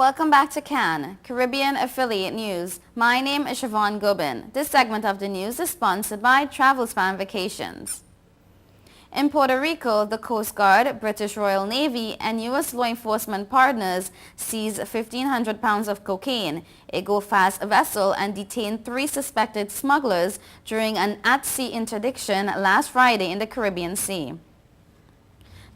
Welcome back to CAN, Caribbean Affiliate News. My name is Siobhan Gobin. This segment of the news is sponsored by TravelSpan Vacations. In Puerto Rico, the Coast Guard, British Royal Navy, and U.S. law enforcement partners seized 1,500 pounds of cocaine, a go-fast vessel, and detained 3 suspected smugglers during an at-sea interdiction last Friday in the Caribbean Sea.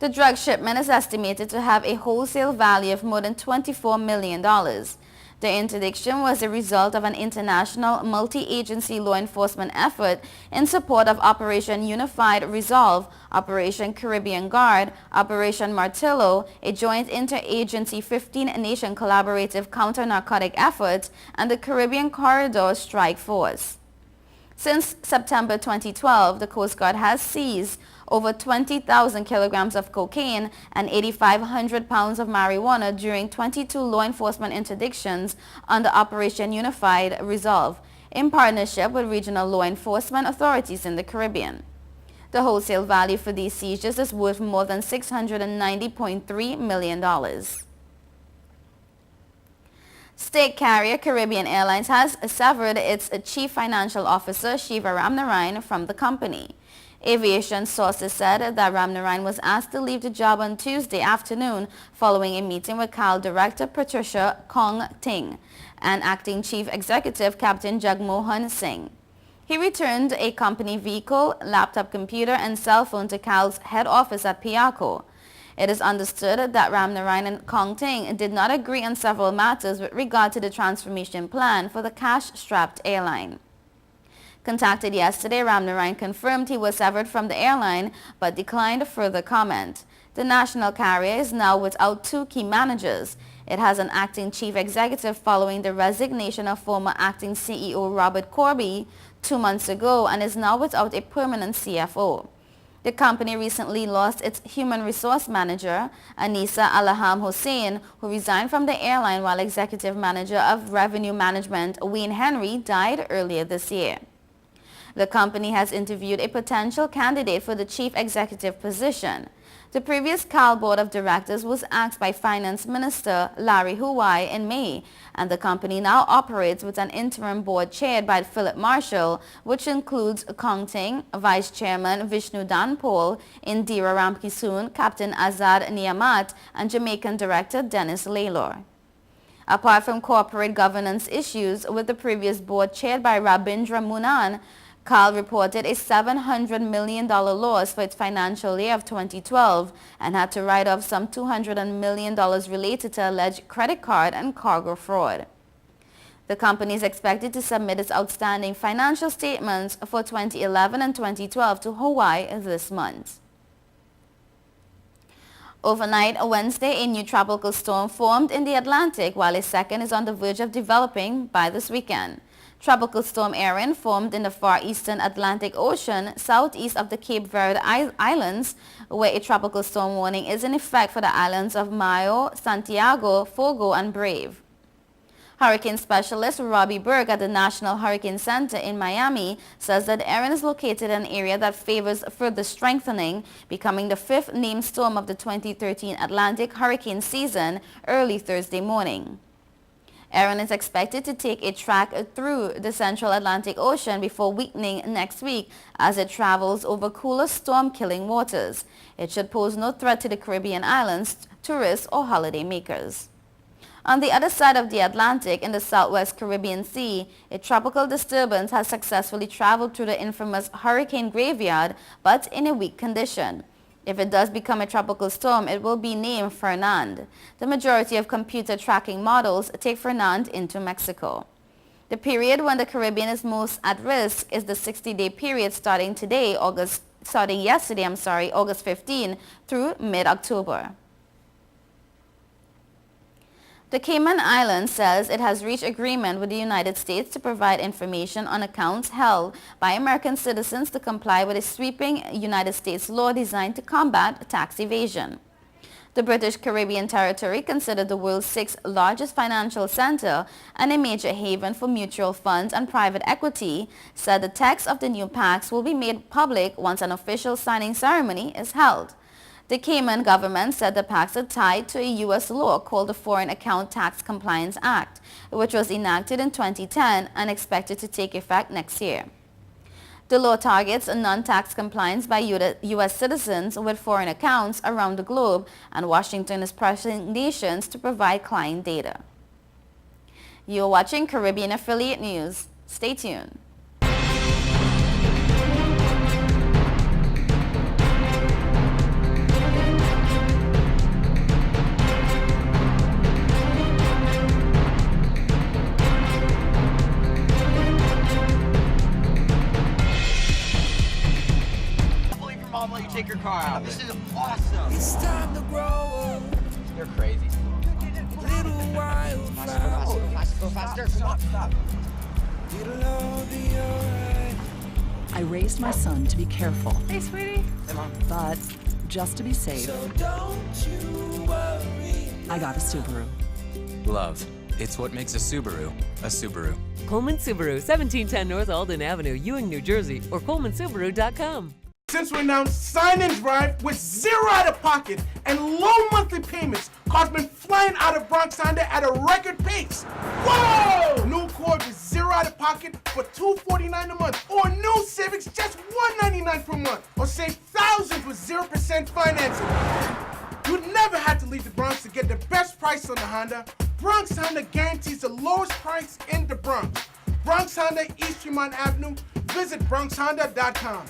The drug shipment is estimated to have a wholesale value of more than $24 million. The interdiction was a result of an international multi-agency law enforcement effort in support of Operation Unified Resolve, Operation Caribbean Guard, Operation Martillo, a joint interagency 15-nation collaborative counter-narcotic effort, and the Caribbean Corridor Strike Force. Since September 2012, the Coast Guard has seized over 20,000 kilograms of cocaine and 8,500 pounds of marijuana during 22 law enforcement interdictions under Operation Unified Resolve, in partnership with regional law enforcement authorities in the Caribbean. The wholesale value for these seizures is worth more than $690.3 million. State carrier Caribbean Airlines has severed its chief financial officer, Shiva Ramnarayan, from the company. Aviation sources said that Ramnarayan was asked to leave the job on Tuesday afternoon following a meeting with CAL Director Patricia Kong Ting and Acting Chief Executive Captain Jagmohan Singh. He returned a company vehicle, laptop computer, and cell phone to CAL's head office at Piarco. It is understood that Ramnarayan and Kong Ting did not agree on several matters with regard to the transformation plan for the cash-strapped airline. Contacted yesterday, Ramnarayan confirmed he was severed from the airline but declined further comment. The national carrier is now without 2 key managers. It has an acting chief executive following the resignation of former acting CEO Robert Corby 2 months ago and is now without a permanent CFO. The company recently lost its human resource manager, Anissa Alaham Hossain, who resigned from the airline, while executive manager of revenue management Wayne Henry died earlier this year. The company has interviewed a potential candidate for the chief executive position. The previous CAL board of directors was axed by Finance Minister Larry Huwai in May, and the company now operates with an interim board chaired by Philip Marshall, which includes Kong Ting, Vice Chairman Vishnu Danpol, Indira Ramkisoon, Captain Azad Niamat, and Jamaican Director Dennis Laylor. Apart from corporate governance issues with the previous board chaired by Rabindra Munan, CAL reported a $700 million loss for its financial year of 2012 and had to write off some $200 million related to alleged credit card and cargo fraud. The company is expected to submit its outstanding financial statements for 2011 and 2012 to Hawaii this month. Overnight Wednesday, a new tropical storm formed in the Atlantic, while a second is on the verge of developing by this weekend. Tropical Storm Erin formed in the far eastern Atlantic Ocean, southeast of the Cape Verde Islands, where a tropical storm warning is in effect for the islands of Mayo, Santiago, Fogo, and Brave. Hurricane specialist Robbie Berg at the National Hurricane Center in Miami says that Erin is located in an area that favors further strengthening, becoming the 5th named storm of the 2013 Atlantic hurricane season early Thursday morning. Erin is expected to take a track through the central Atlantic Ocean before weakening next week as it travels over cooler storm-killing waters. It should pose no threat to the Caribbean islands, tourists, or holidaymakers. On the other side of the Atlantic, in the southwest Caribbean Sea, a tropical disturbance has successfully traveled through the infamous hurricane graveyard, but in a weak condition. If it does become a tropical storm, it will be named Fernand. The majority of computer tracking models take Fernand into Mexico. The period when the Caribbean is most at risk is the 60-day period starting yesterday, August 15 through mid-October. The Cayman Islands says it has reached agreement with the United States to provide information on accounts held by American citizens to comply with a sweeping United States law designed to combat tax evasion. The British Caribbean territory, considered the world's 6th largest financial center and a major haven for mutual funds and private equity, said the text of the new pacts will be made public once an official signing ceremony is held. The Cayman government said the packs are tied to a U.S. law called the Foreign Account Tax Compliance Act, which was enacted in 2010 and expected to take effect next year. The law targets non-tax compliance by U.S. citizens with foreign accounts around the globe, and Washington is pressing nations to provide client data. You're watching Caribbean Affiliate News. Stay tuned. Mom let you take your car out. This is awesome. It's time to grow up. You're crazy. Little while Go faster. Stop. It'll all be alright. I raised my son to be careful, Hey, sweetie. Hey, Mom. but just to be safe, So don't you worry. I got a Subaru. Love. It's what makes a Subaru a Subaru. Coleman Subaru, 1710 North Alden Avenue, Ewing, New Jersey, or colemansubaru.com. Since we announced Sign and Drive with zero out-of-pocket and low monthly payments, cars been flying out of Bronx Honda at a record pace. Whoa! New Accord with zero out-of-pocket for $249 a month, or new Civics just $199 per month, or save thousands with 0% financing. You never had to leave the Bronx to get the best price on the Honda. Bronx Honda guarantees the lowest price in the Bronx. Bronx Honda, East Tremont Avenue. Visit BronxHonda.com.